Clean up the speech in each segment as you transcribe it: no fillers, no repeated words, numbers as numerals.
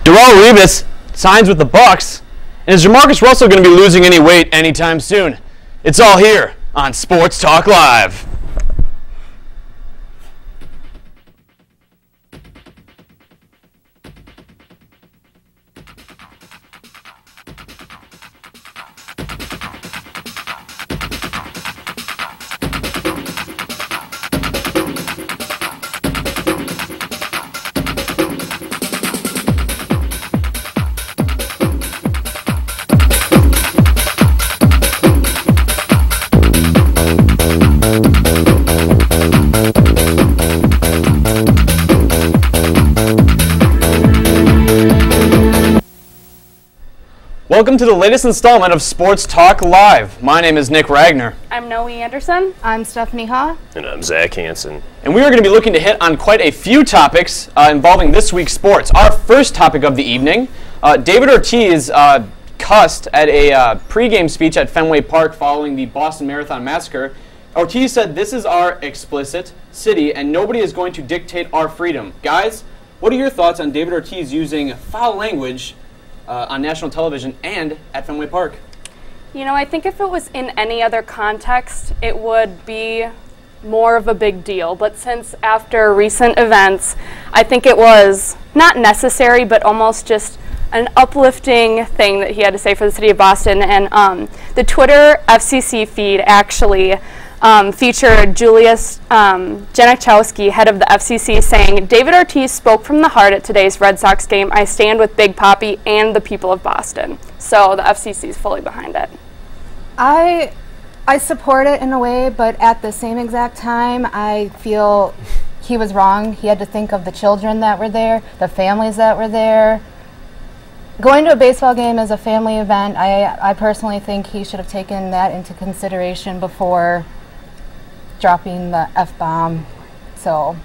Darrell Revis signs with the Bucks, and is Jamarcus Russell going to be losing any weight anytime soon? It's all here on Sports Talk Live. Welcome to the latest installment of Sports Talk Live. My name is Nick Ragner. I'm Noey Anderson. I'm Stephanie Hoff. And I'm Zach Hansen. And we are going to be looking to hit on quite a few topics involving this week's sports. Our first topic of the evening, David Ortiz cussed at a pregame speech at Fenway Park following the Boston Marathon Massacre. Ortiz said, "This is our explicit city and nobody is going to dictate our freedom." Guys, what are your thoughts on David Ortiz using foul language on national television and at Fenway Park? You know, I think if it was in any other context, it would be more of a big deal. But since after recent events, I think it was not necessary, but almost just an uplifting thing that he had to say for the city of Boston. And the Twitter FCC feed actually featured Julius Janachowski, head of the FCC, saying, "David Ortiz spoke from the heart at today's Red Sox game. I stand with Big Papi and the people of Boston." So the FCC is fully behind it. I support it in a way, but at the same exact time, I feel he was wrong. He had to think of the children that were there, the families that were there. Going to a baseball game is a family event. I personally think he should have taken that into consideration before dropping the F-bomb. So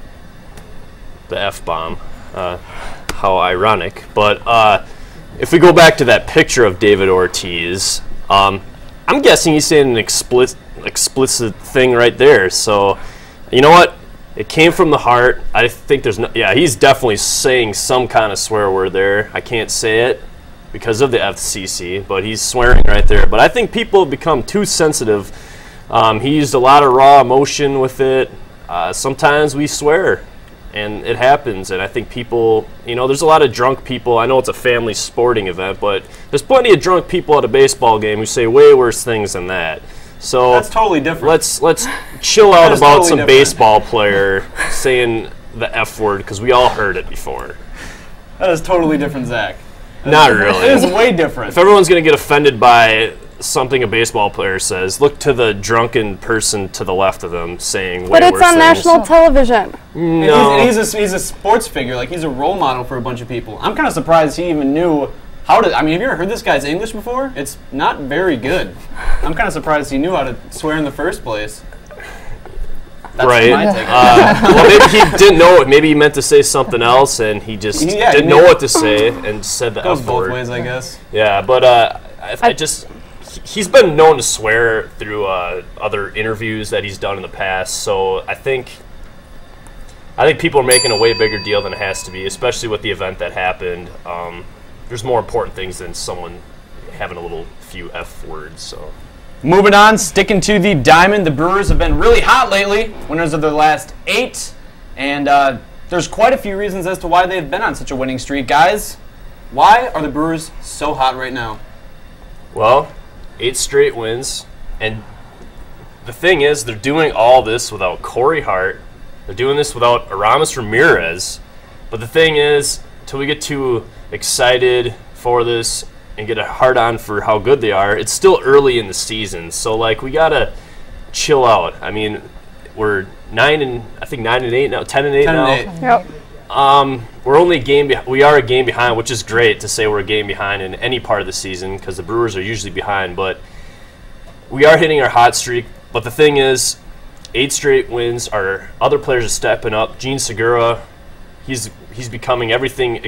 The F-bomb. How ironic. But if we go back to that picture of David Ortiz, I'm guessing he's saying an explicit thing right there. So, you know what? It came from the heart. I think there's no... Yeah, he's definitely saying some kind of swear word there. I can't say it because of the FCC, but he's swearing right there. But I think people have become too sensitive. He used a lot of raw emotion with it. Sometimes we swear, and it happens. And I think people, you know, there's a lot of drunk people. I know it's a family sporting event, but there's plenty of drunk people at a baseball game who say way worse things than that. So that's totally different. Let's chill out about totally some different. baseball player saying the F word, because we all heard it before. That is totally different, Zach. Not really. It is way different. If everyone's going to get offended by something a baseball player says, look to the drunken person to the left of them saying way But it's worse on things. national television. No. And he's a sports figure. Like, he's a role model for a bunch of people. I'm kind of surprised he even knew how to... I mean, have you ever heard this guy's English before? It's not very good. I'm kind of surprised he knew how to swear in the first place. That's right. my take. Well, maybe he didn't know it. Maybe he meant to say something else, and he just didn't know what to say and said the Goes F both word. ways, I guess. Yeah, but I just... He's been known to swear through other interviews that he's done in the past, so I think people are making a way bigger deal than it has to be, especially with the event that happened. There's more important things than someone having a few F words. So, moving on, sticking to the diamond, the Brewers have been really hot lately, winners of their last 8, and there's quite a few reasons as to why they've been on such a winning streak. Guys, why are the Brewers so hot right now? well, 8 straight wins, and the thing is, they're doing all this without Corey Hart. They're doing this without Aramis Ramirez. But the thing is, until we get too excited for this and get a hard on for how good they are, it's still early in the season. So, like, we gotta chill out. I mean, we're 9 and 8 now, 10 and 8 now. 10 and 8. Yep. We're only a game. We are a game behind, which is great to say we're a game behind in any part of the season because the Brewers are usually behind. But we are hitting our hot streak. But the thing is, 8 straight wins. Our other players are stepping up. Gene Segura, he's becoming everything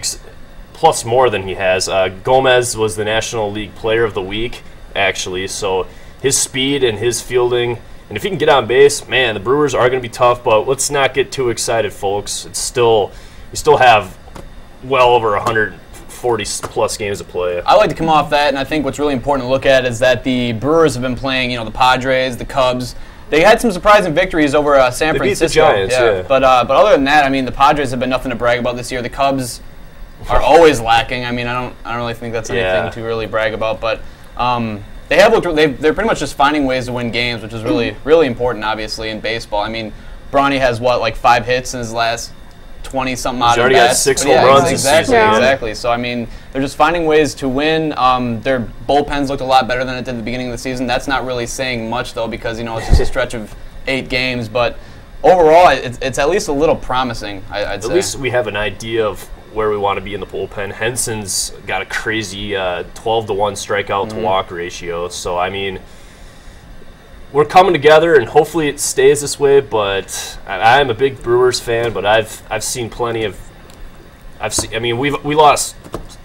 plus more than he has. Gomez was the National League Player of the Week, actually. So his speed and his fielding, and if he can get on base, man, the Brewers are going to be tough. But let's not get too excited, folks. We still have well over 100 40-plus games to play. I like to come off that, and I think what's really important to look at is that the Brewers have been playing, the Padres, the Cubs. They had some surprising victories over San Francisco. Beat the Giants, yeah. But other than that, I mean, the Padres have been nothing to brag about this year. The Cubs are always lacking. I mean, I don't really think that's anything to really brag about. But they have looked. They're pretty much just finding ways to win games, which is really important, obviously, in baseball. I mean, Bronny has like 5 hits in his last 20-something odd at bats. He's already got 6 home runs this season. Exactly. So I mean, they're just finding ways to win. Their bullpens looked a lot better than it did at the beginning of the season. That's not really saying much though, because it's just a stretch of 8 games. But overall, it's at least a little promising. I'd say. At least we have an idea of where we want to be in the bullpen. Hensen's got a crazy 12-to-1 strikeout to walk ratio. So I mean, we're coming together, and hopefully it stays this way. But I'm a big Brewers fan, but I've seen plenty of. I mean, we lost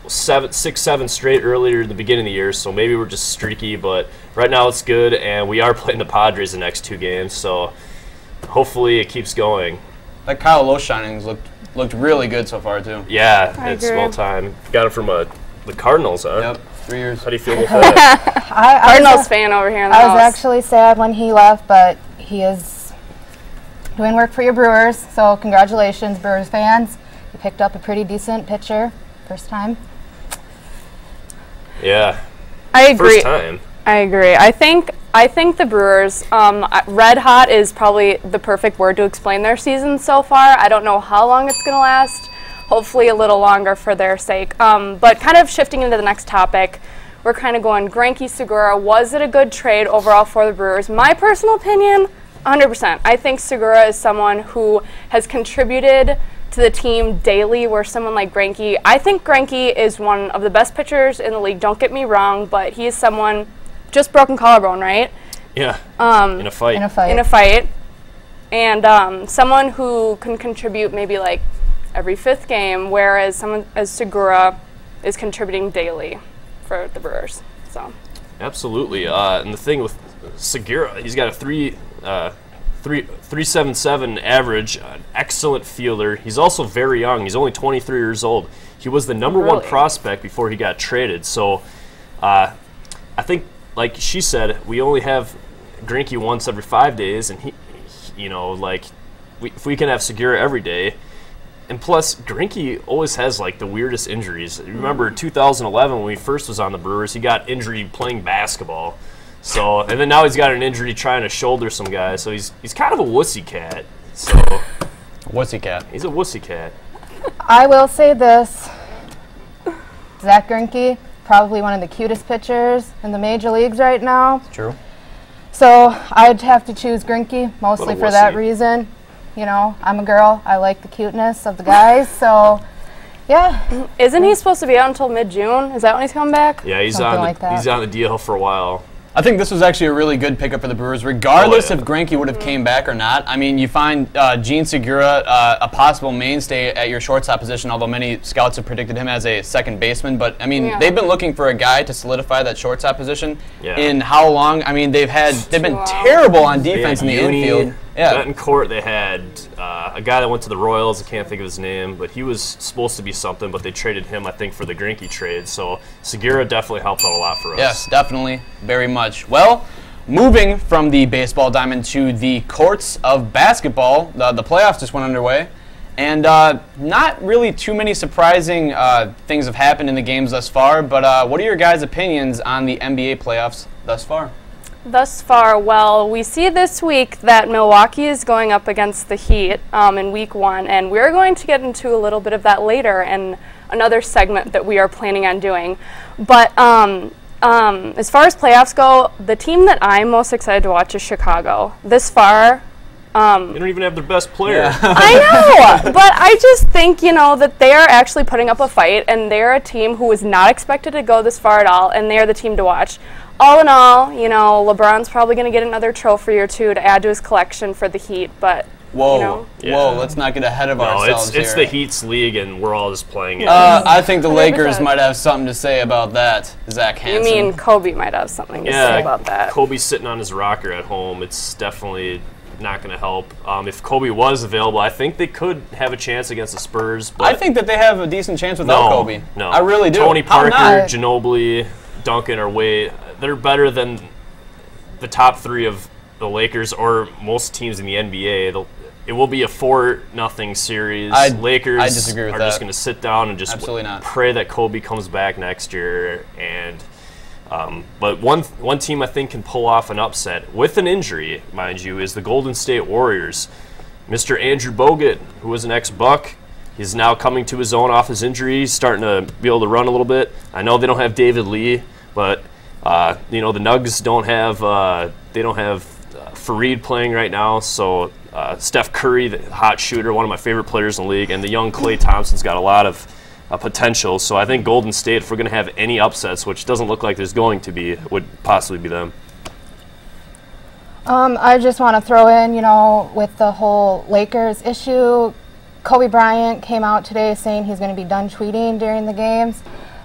6, 7 straight earlier in the beginning of the year, so maybe we're just streaky. But right now it's good, and we are playing the Padres the next 2 games, so hopefully it keeps going. That Kyle Lowe shinings looked really good so far too. Yeah, it's well time. Got it from the Cardinals, huh? Yep, 3 years. How do you feel with that? Cardinals fan over here in the house. I was actually sad when he left, but he is doing work for your Brewers, so congratulations, Brewers fans. You picked up a pretty decent pitcher, first time. Yeah. I agree. First time. I agree. I think the Brewers, red hot is probably the perfect word to explain their season so far. I don't know how long it's going to last. Hopefully a little longer for their sake. But kind of shifting into the next topic, we're kind of going Greinke Segura. Was it a good trade overall for the Brewers? My personal opinion, 100%. I think Segura is someone who has contributed to the team daily, where someone like Greinke, I think Greinke is one of the best pitchers in the league, don't get me wrong, but he is someone, just broken collarbone, right? Yeah, in a fight. And someone who can contribute maybe like every 5th game, whereas someone as Segura is contributing daily for the Brewers. So absolutely. And the thing with Segura, he's got a 3.77 average, an excellent fielder. He's also very young. He's only 23 years old. He was the number 1 prospect before he got traded. So I think, like she said, we only have Greinke once every 5 days, and if we can have Segura every day. And plus, Greinke always has like the weirdest injuries. Remember 2011 when he first was on the Brewers, he got injured playing basketball. So, and then now he's got an injury trying to shoulder some guys. So he's kind of a wussy cat. So wussy cat. He's a wussy cat. I will say this: Zach Greinke, probably one of the cutest pitchers in the major leagues right now. True. So I'd have to choose Greinke mostly for that reason. I'm a girl. I like the cuteness of the guys. So, yeah. Isn't he supposed to be out until mid-June? Is that when he's coming back? Yeah, he's on the DL for a while. I think this was actually a really good pickup for the Brewers, regardless if Greinke would have came back or not. I mean, you find Gene Segura a possible mainstay at your shortstop position, although many scouts have predicted him as a second baseman. But, I mean, they've been looking for a guy to solidify that shortstop position in how long? I mean, they've been terrible on defense in the infield. Yeah. In court, they had a guy that went to the Royals. I can't think of his name, but he was supposed to be something, but they traded him, I think, for the Greinke trade. So Segura definitely helped out a lot for us. Yes, definitely. Very much. Well, moving from the baseball diamond to the courts of basketball, the playoffs just went underway. And not really too many surprising things have happened in the games thus far, but what are your guys' opinions on the NBA playoffs thus far? Thus far, well, we see this week that Milwaukee is going up against the Heat in week 1, and we're going to get into a little bit of that later in another segment that we are planning on doing. But as far as playoffs go, the team that I'm most excited to watch is Chicago. This far, they don't even have their best player. Yeah. I know, but I just think, that they are actually putting up a fight, and they're a team who was not expected to go this far at all, and they're the team to watch. All in all, LeBron's probably going to get another trophy or 2 to add to his collection for the Heat, but, Whoa, let's not get ahead of ourselves it's the Heat's league, and we're all just playing it. I think the Lakers might have something to say about that, Zach Hansen. You mean Kobe might have something to say about that. Kobe's sitting on his rocker at home. It's definitely not going to help. If Kobe was available, I think they could have a chance against the Spurs. But I think that they have a decent chance without Kobe. No, I really do. Tony Parker, Ginobili, Duncan are they're better than the top 3 of the Lakers or most teams in the NBA. It will be a 4-0 series. Lakers I disagree with are that. just going to sit down and just Absolutely not. pray that Kobe comes back next year. And but one team I think can pull off an upset with an injury, mind you, is the Golden State Warriors. Mr. Andrew Bogut, who was an ex-Buck, he's now coming to his own off his injury. He's starting to be able to run a little bit. I know they don't have David Lee, but the Nuggets don't have Fareed playing right now, so Steph Curry, the hot shooter, one of my favorite players in the league, and the young Klay Thompson's got a lot of potential. So I think Golden State, if we're going to have any upsets, which doesn't look like there's going to be, would possibly be them. I just want to throw in, with the whole Lakers issue, Kobe Bryant came out today saying he's going to be done tweeting during the games.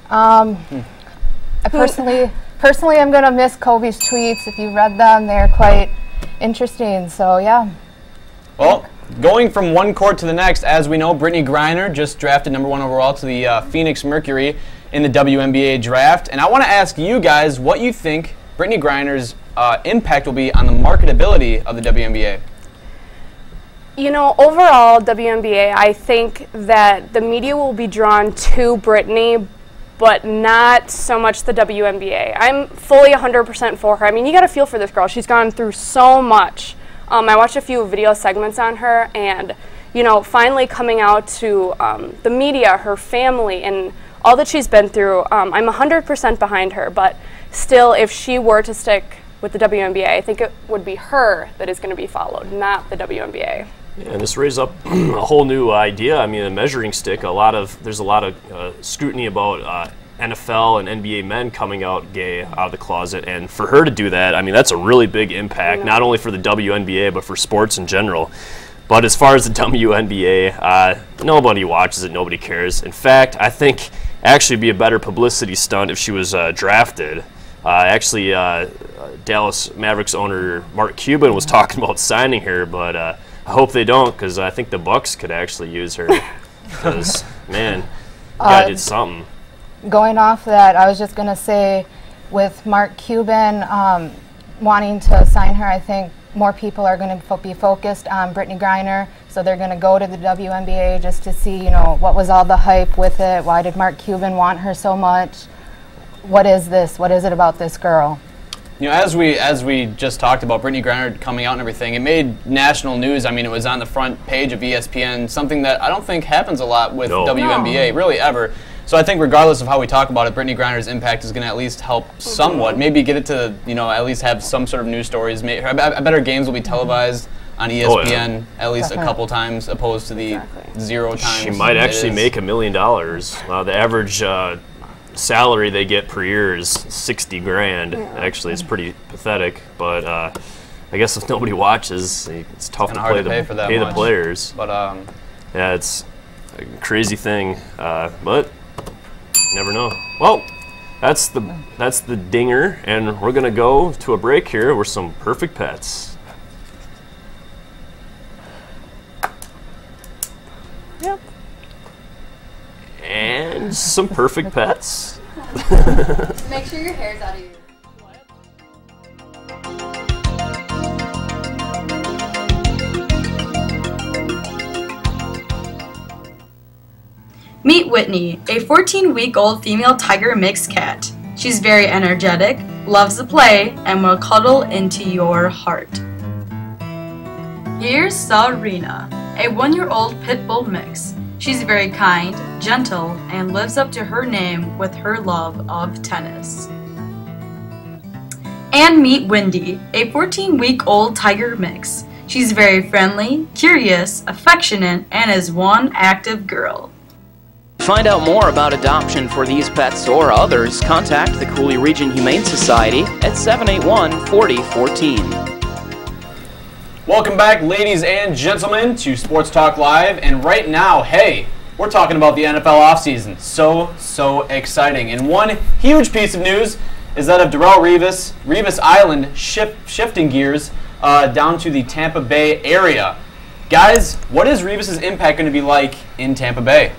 I personally, I'm going to miss Kobe's tweets. If you read them, they're quite interesting. So, yeah. Well, going from one court to the next, as we know, Brittany Griner just drafted #1 overall to the Phoenix Mercury in the WNBA draft. And I want to ask you guys what you think Brittany Griner's impact will be on the marketability of the WNBA. Overall, WNBA, I think that the media will be drawn to Brittany, but not so much the WNBA. I'm fully 100% for her. I mean, you got to feel for this girl. She's gone through so much. I watched a few video segments on her, and, finally coming out to the media, her family, and all that she's been through, I'm 100% behind her. But still, if she were to stick with the WNBA, I think it would be her that is going to be followed, not the WNBA. Yeah, and this raises up a whole new idea. I mean, a measuring stick. There's a lot of scrutiny about NFL and NBA men coming out gay out of the closet, and for her to do that, I mean, that's a really big impact, not only for the WNBA but for sports in general. But as far as the WNBA, nobody watches it, nobody cares. In fact, I think actually it'd be a better publicity stunt if she was drafted. Dallas Mavericks owner Mark Cuban was talking about signing her, but I hope they don't, because I think the Bucks could actually use her. Because, man, you guy did something. Going off that, I was just going to say, with Mark Cuban wanting to sign her, I think more people are going to be focused on Brittany Griner, so they're going to go to the WNBA just to see, what was all the hype with it? Why did Mark Cuban want her so much? What is this? What is it about this girl? As we just talked about Brittany Griner coming out and everything, it made national news. I mean, it was on the front page of ESPN, something that I don't think happens a lot with WNBA, really ever. So I think regardless of how we talk about it, Brittany Griner's impact is going to at least help somewhat. Maybe get it to, at least have some sort of news stories. I bet her games will be televised on ESPN at least a couple times, opposed to the 0 times. She might actually make $1 million. The average salary they get per year is $60,000. Actually, it's pretty pathetic. But I guess if nobody watches, it's tough to pay the players. But yeah, it's a crazy thing. But never know. Well, that's the dinger, and we're gonna go to a break here with some perfect pets. Yep. And some perfect pets. Make sure your hair's out of your... Meet Whitney, a 14-week-old female tiger mixed cat. She's very energetic, loves to play, and will cuddle into your heart. Here's Sarina, a 1-year-old pit bull mix. She's very kind, gentle, and lives up to her name with her love of tennis. And meet Wendy, a 14-week-old tiger mix. She's very friendly, curious, affectionate, and is one active girl. Find out more about adoption for these pets or others, contact the Cooley Region Humane Society at 781-4014. Welcome back, ladies and gentlemen, to Sports Talk Live. And right now, hey, we're talking about the NFL offseason. So exciting. And one huge piece of news is that of Darrelle Revis Island shifting gears down to the Tampa Bay area. Guys, what is Revis's impact going to be like in Tampa Bay?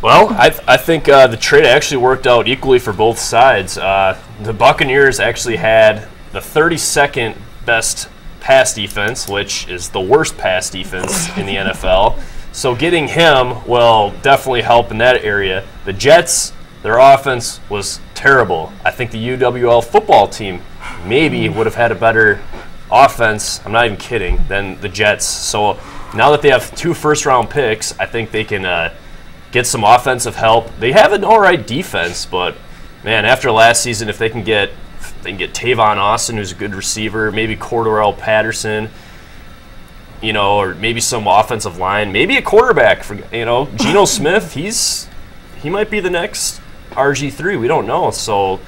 Well, I think the trade actually worked out equally for both sides. The Buccaneers actually had the 32nd best pass defense, which is the worst pass defense in the NFL. So getting him will definitely help in that area. The Jets, their offense was terrible. I think the UWL football team maybe would have had a better offense, I'm not even kidding, than the Jets. So now that they have 2 first-round picks, I think they can get some offensive help. They have an all right defense, but, man, after last season, if they can get Tavon Austin, who's a good receiver, maybe Cordell Patterson, or maybe some offensive line, maybe a quarterback for Geno Smith. He might be the next RG3. We don't know. So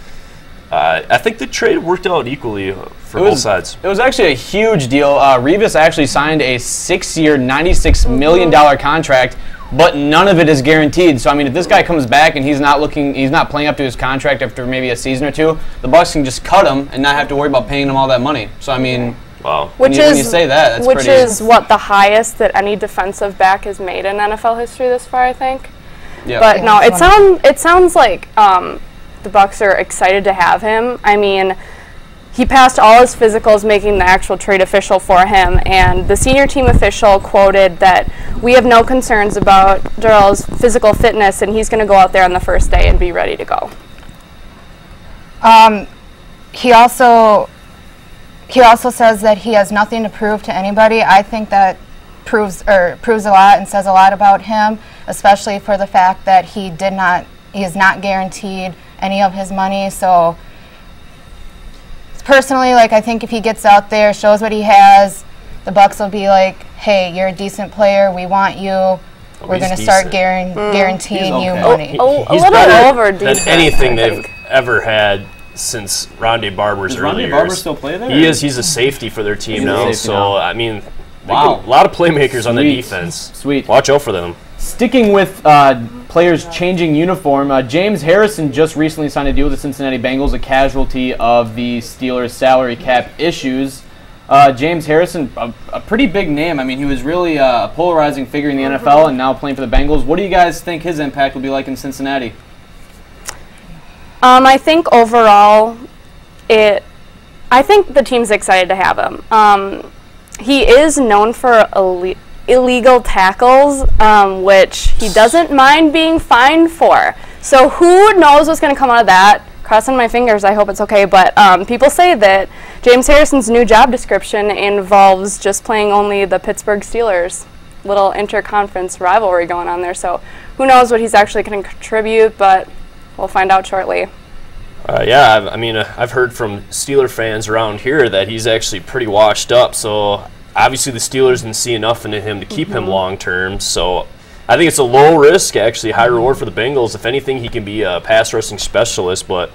I think the trade worked out equally for both sides. It was actually a huge deal. Revis actually signed a 6-year, $96 million contract, but none of it is guaranteed. So I mean, if this guy comes back and he's not playing up to his contract after maybe a season or two, the Bucs can just cut him and not have to worry about paying him all that money. So I mean. Wow. When you say that, which is what the highest that any defensive back has made in NFL history this far, I think. Yeah. But no, it sounds like the Bucs are excited to have him. I mean, he passed all his physicals, making the actual trade official for him, and the senior team official quoted that we have no concerns about Darrell's physical fitness, and he's going to go out there on the first day and be ready to go. He also says that he has nothing to prove to anybody. I think that proves a lot and says a lot about him, especially for the fact that he is not guaranteed any of his money. So personally, I think if he gets out there, shows what he has, the Bucs will be like, hey, you're a decent player, we want you. We're going to start guaranteeing you money. He's little better over than decent, anything they've ever had since Rondé Barber's early years. Does Rondé Barber still play there? He is. He's a safety for their team now. So, I mean, wow. A lot of playmakers on the defense. Sweet. Watch out for them. Sticking with players changing uniform, James Harrison just recently signed a deal with the Cincinnati Bengals, a casualty of the Steelers' salary cap issues. James Harrison, a pretty big name. I mean, he was really a polarizing figure in the NFL and now playing for the Bengals. What do you guys think his impact will be like in Cincinnati? I think overall, I think the team's excited to have him. He is known for illegal tackles, which he doesn't mind being fined for. So who knows what's going to come out of that? Crossing my fingers, I hope it's okay. But people say that James Harrison's new job description involves just playing only the Pittsburgh Steelers. Little interconference rivalry going on there. So who knows what he's actually going to contribute, but we'll find out shortly. Yeah, I mean, I've heard from Steeler fans around here that he's actually pretty washed up. So obviously the Steelers didn't see enough in him to keep him long term. So I think it's a low risk, actually high reward for the Bengals. If anything, he can be a pass rushing specialist. But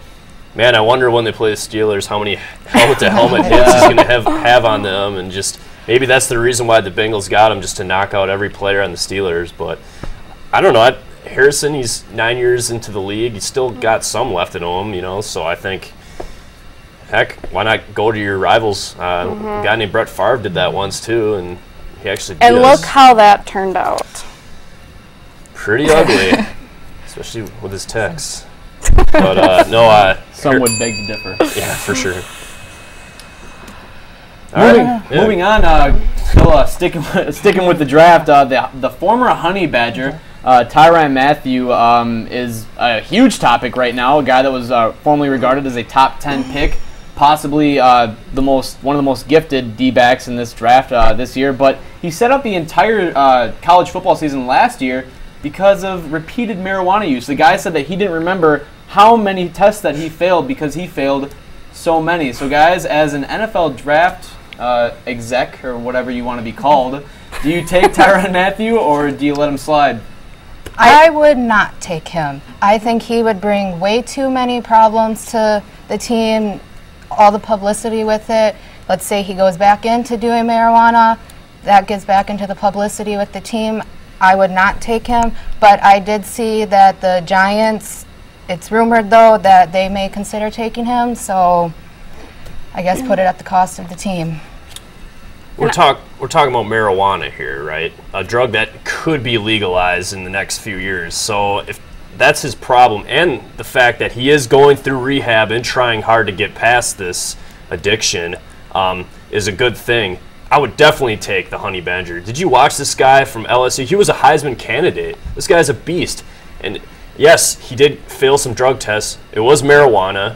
man, I wonder when they play the Steelers how many helmet-to-helmet hits he's going to have on them, and just maybe that's the reason why the Bengals got him, just to knock out every player on the Steelers. But I don't know. Harrison, he's 9 years into the league. He's still got some left in him, so I think, heck, why not go to your rivals? A guy named Brett Favre did that once, too, and he actually did. And look how that turned out. Pretty ugly, especially with his texts. But, Some would beg to differ. Yeah, for sure. Moving on, still sticking with the draft, the former Honey Badger, Tyrann Mathieu, is a huge topic right now. A guy that was formerly regarded as a top 10 pick, possibly one of the most gifted D-backs in this draft this year. But he set up the entire college football season last year because of repeated marijuana use. The guy said that he didn't remember how many tests that he failed because he failed so many. So, guys, as an NFL draft exec or whatever you want to be called, do you take Tyrann Mathieu or do you let him slide? I would not take him. I think he would bring way too many problems to the team, all the publicity with it. Let's say he goes back into doing marijuana, that gets back into the publicity with the team. I would not take him, but I did see that the Giants, it's rumored though that they may consider taking him, so I guess, put it at the cost of the team. We're talking about marijuana here, right? A drug that could be legalized in the next few years. So if that's his problem, and the fact that he is going through rehab and trying hard to get past this addiction is a good thing. I would definitely take the Honey Badger. Did you watch this guy from LSU? He was a Heisman candidate. This guy's a beast. And yes, he did fail some drug tests. It was marijuana,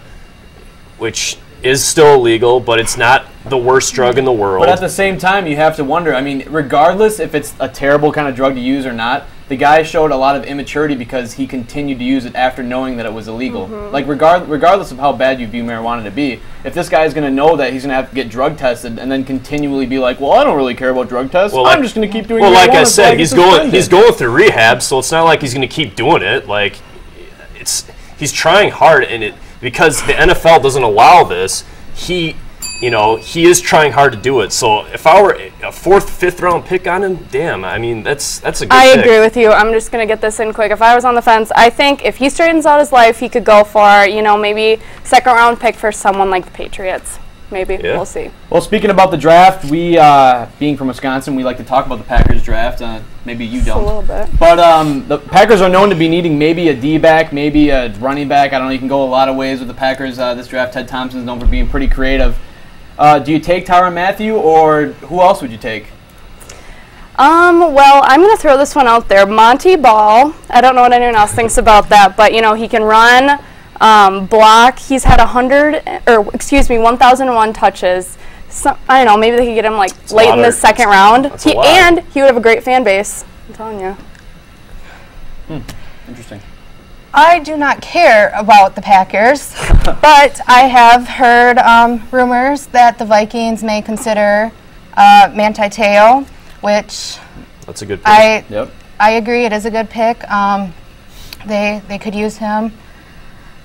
which is still illegal, but it's not the worst drug in the world. But at the same time, you have to wonder, I mean, regardless if it's a terrible kind of drug to use or not, the guy showed a lot of immaturity because he continued to use it after knowing that it was illegal. Like, regardless of how bad you view marijuana to be, if this guy is going to know that he's going to have to get drug tested and then continually be like, well, I don't really care about drug tests, I'm just going to keep doing marijuana. Well, like I said, he's going through rehab, so it's not like he's going to keep doing it. Like, he's trying hard, and because the NFL doesn't allow this, he is trying hard to do it. So if I were a 4th, 5th round pick on him, damn, I mean, that's a good I pick. agree with you. I'm just going to get this in quick. If I was on the fence, I think if he straightens out his life, he could go for, maybe 2nd round pick for someone like the Patriots. Maybe. Yeah. We'll see. Well, speaking about the draft, we, being from Wisconsin, we like to talk about the Packers draft. Maybe you don't. A little bit. But the Packers are known to be needing maybe a D-back, maybe a running back. I don't know. You can go a lot of ways with the Packers. This draft, Ted Thompson's known for being pretty creative. Do you take Tyrann Mathieu, or who else would you take? Well, I'm going to throw this one out there. Monty Ball. I don't know what anyone else thinks about that, but, he can run, block. He's had 1,001 touches. So, I don't know, maybe they could get him, late in the 2nd round. And he would have a great fan base. I'm telling you. Interesting. I do not care about the Packers, but I have heard rumors that the Vikings may consider Manti Te'o, which that's a good pick. I agree, it is a good pick. They could use him,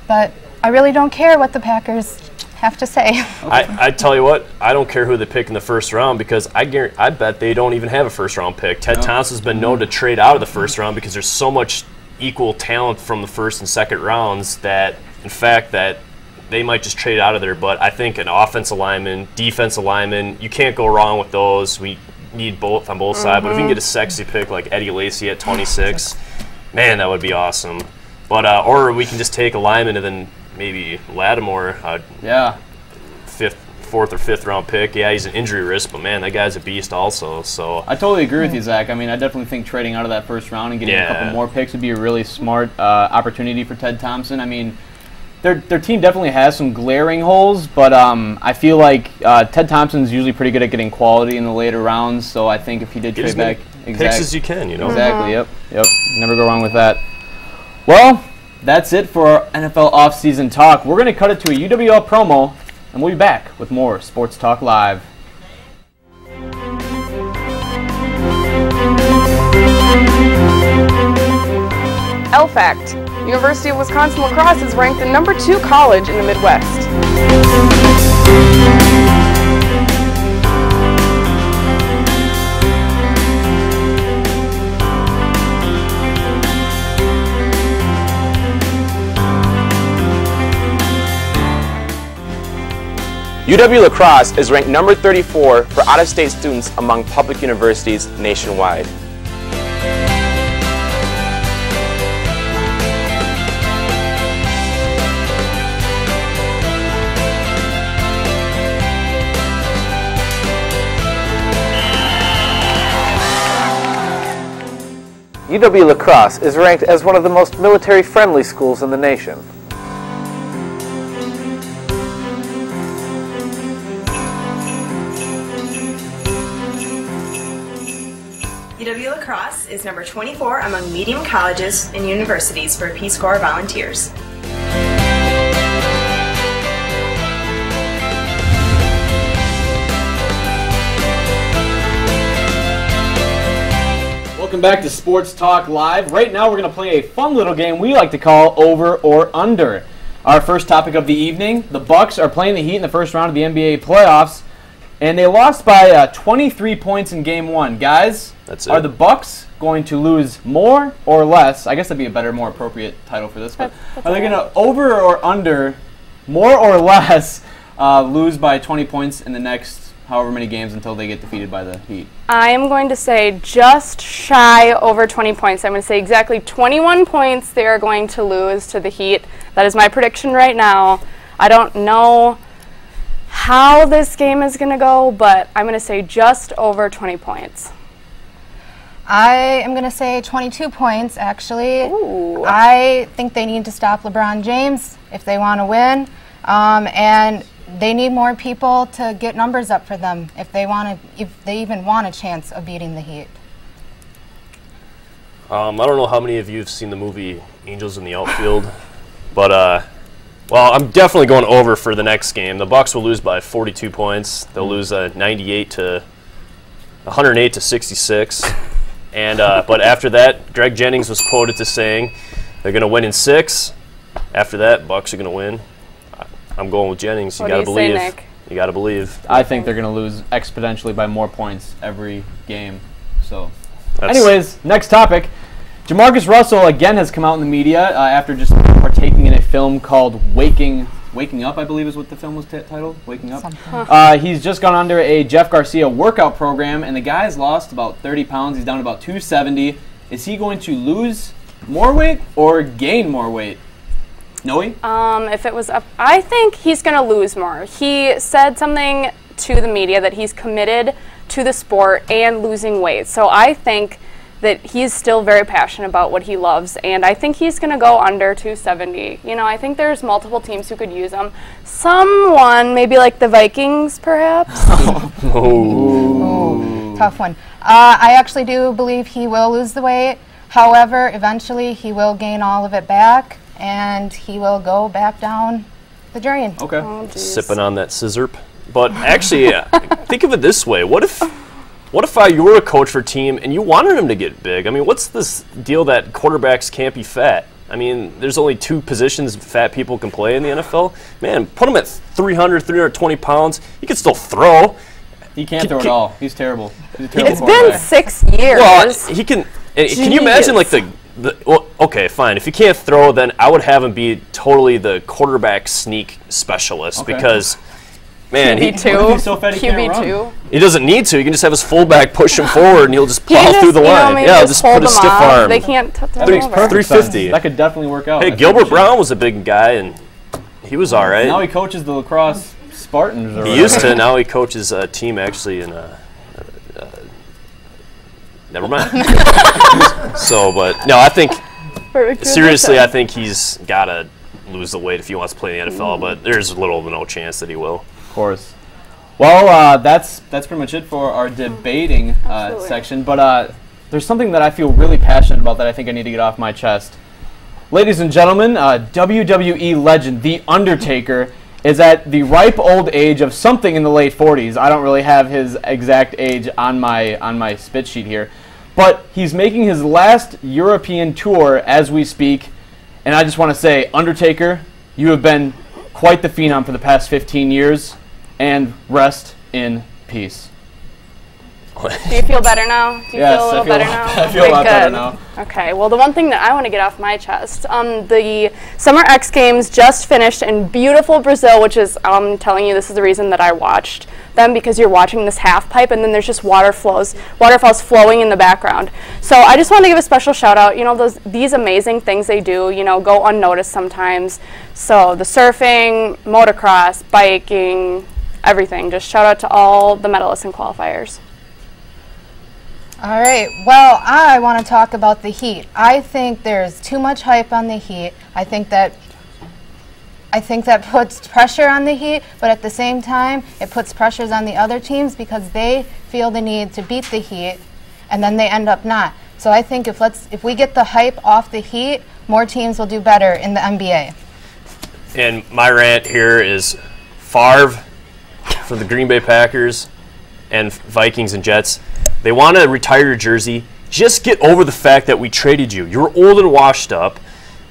but I really don't care what the Packers have to say. I tell you what, I don't care who they pick in the 1st round because I bet they don't even have a 1st round pick. Ted Thompson's been known to trade out of the 1st round because there's so much equal talent from the 1st and 2nd rounds that, in fact, that they might just trade out of there. But I think an offensive lineman, defensive lineman, you can't go wrong with those. We need both on both sides. But if we can get a sexy pick like Eddie Lacy at 26, man, that would be awesome. But or we can just take a lineman and then maybe Lattimore, 4th or 5th round pick. Yeah, he's an injury risk, but man, that guy's a beast also. So I totally agree with you, Zach. I mean, I definitely think trading out of that 1st round and getting a couple more picks would be a really smart opportunity for Ted Thompson. I mean, their team definitely has some glaring holes, but I feel like Ted Thompson's usually pretty good at getting quality in the later rounds. So I think if he did trade back, picks as you can, Exactly. Yep. Never go wrong with that. Well, that's it for our NFL offseason talk. We're going to cut it to a UWL promo, and we'll be back with more Sports Talk Live. L-Fact. University of Wisconsin Lacrosse is ranked the #2 college in the Midwest. UW Lacrosse is ranked number 34 for out-of-state students among public universities nationwide. UW Lacrosse is ranked as one of the most military-friendly schools in the nation. UW Lacrosse is number 24 among medium colleges and universities for Peace Corps volunteers. Welcome back to Sports Talk Live. Right now we're going to play a fun little game we like to call Over or Under. Our first topic of the evening, the Bucks are playing the Heat in the 1st round of the NBA playoffs, and they lost by 23 points in Game 1. Guys, are the Bucks going to lose more or less? I guess that'd be a better, more appropriate title for this. But are they going to over or under more or less lose by 20 points in the next however many games until they get defeated by the Heat? I am going to say just shy over 20 points. I'm going to say exactly 21 points they are going to lose to the Heat. That is my prediction right now. I don't know how this game is going to go, but I'm going to say just over 20 points. I am going to say 22 points, actually. Ooh. I think they need to stop LeBron James if they want to win, and they need more people to get numbers up for them if they even want a chance of beating the Heat. I don't know how many of you have seen the movie Angels in the Outfield, but well, I'm definitely going over for the next game. The Bucks will lose by 42 points. They'll lose 108 to 66. And but after that, Greg Jennings was quoted to saying they're going to win in 6. After that, Bucks are going to win. I'm going with Jennings. You got to believe. Say, Nick? You got to believe. I think they're going to lose exponentially by more points every game. So, anyways, next topic. Jamarcus Russell again has come out in the media after just partaking in a film called Waking Up, I believe is what the film was titled. Waking Up. He's just gone under a Jeff Garcia workout program, and the guy's lost about 30 pounds. He's down to about 270. Is he going to lose more weight or gain more weight? Noey? If it was up, I think he's going to lose more. He said something to the media that he's committed to the sport and losing weight. So I think that he's still very passionate about what he loves, and I think he's going to go under 270. You know, I think there's multiple teams who could use him. Someone, maybe like the Vikings, perhaps? Ooh, tough one. I actually do believe he will lose the weight. However, eventually he will gain all of it back, and he will go back down the drain. Okay. Oh, sipping on that scissorp. But actually, think of it this way. What if you were a coach for a team and you wanted him to get big? I mean, what's this deal that quarterbacks can't be fat? I mean, there's only 2 positions fat people can play in the NFL. Man, put him at 300, 320 pounds. He can still throw. He can't throw at all. He's terrible. He's a terrible It's been 6 years. Well, he can. Can you imagine like well, okay, fine. If he can't throw, then I would have him be totally the quarterback sneak specialist because, man, he's so fat he can't run. QB2. He doesn't need to. He can just have his fullback push him forward, and he'll just plow through the line. Maybe Yeah, just put a stiff arm. They can't touch him over. 350. That could definitely work out. Hey, Gilbert Brown was a big guy, and he was all right. Now he coaches the lacrosse Spartans. Or he used to. Now he coaches a team actually in never mind. So, but no, I think seriously, I think he's got to lose the weight if he wants to play in the NFL. But there's little to no chance that he will. Of course. Well, that's pretty much it for our debating section. But there's something that I feel really passionate about that I think I need to get off my chest. Ladies and gentlemen, WWE legend The Undertaker is at the ripe old age of something in the late 40s. I don't really have his exact age on my spit sheet here. But he's making his last European tour as we speak. And I just want to say, Undertaker, you have been quite the phenom for the past 15 years. And rest in peace. Do you feel better now? Do you feel a little better now? I feel a lot better now. Okay, well, the one thing that I want to get off my chest, the Summer X Games just finished in beautiful Brazil, which is, I'm telling you, this is the reason that I watched them, because you're watching this half pipe and then there's just waterfalls flowing in the background. So I just want to give a special shout out. You know, these amazing things they do, you know, go unnoticed sometimes. So the surfing, motocross, biking, everything. Just shout out to all the medalists and qualifiers. All right, well, I want to talk about the Heat. I think there's too much hype on the Heat. I think that puts pressure on the Heat, but at the same time, it puts pressures on the other teams because they feel the need to beat the Heat, and then they end up not. So I think if we get the hype off the Heat, more teams will do better in the NBA. And my rant here is Favre for the Green Bay Packers and Vikings and Jets. They want to retire your jersey. Just get over the fact that we traded you. You were old and washed up.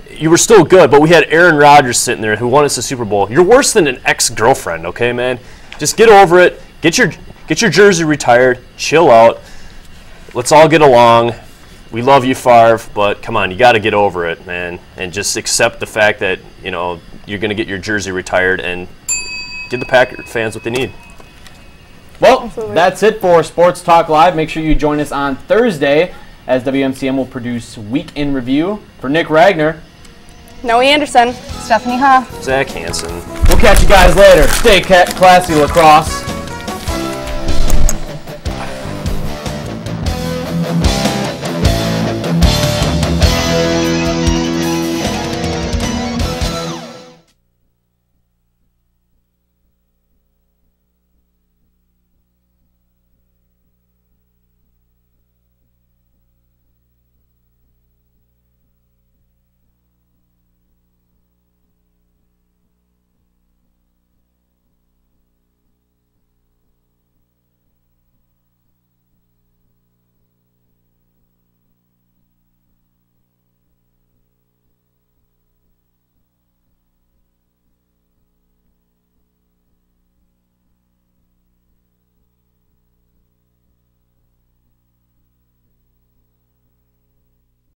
You were still good, but we had Aaron Rodgers sitting there who won us the Super Bowl. You're worse than an ex-girlfriend, okay, man? Just get over it. Get your jersey retired. Chill out. Let's all get along. We love you, Favre, but come on, you got to get over it, man, and just accept the fact that, you know, you're going to get your jersey retired and give the Packer fans what they need. Well, that's it for Sports Talk Live. Make sure you join us on Thursday as WMCM will produce Week in Review. For Nick Ragner, Noey Anderson. Stephanie Hoff. Zach Hansen. we'll catch you guys later. Stay classy, lacrosse.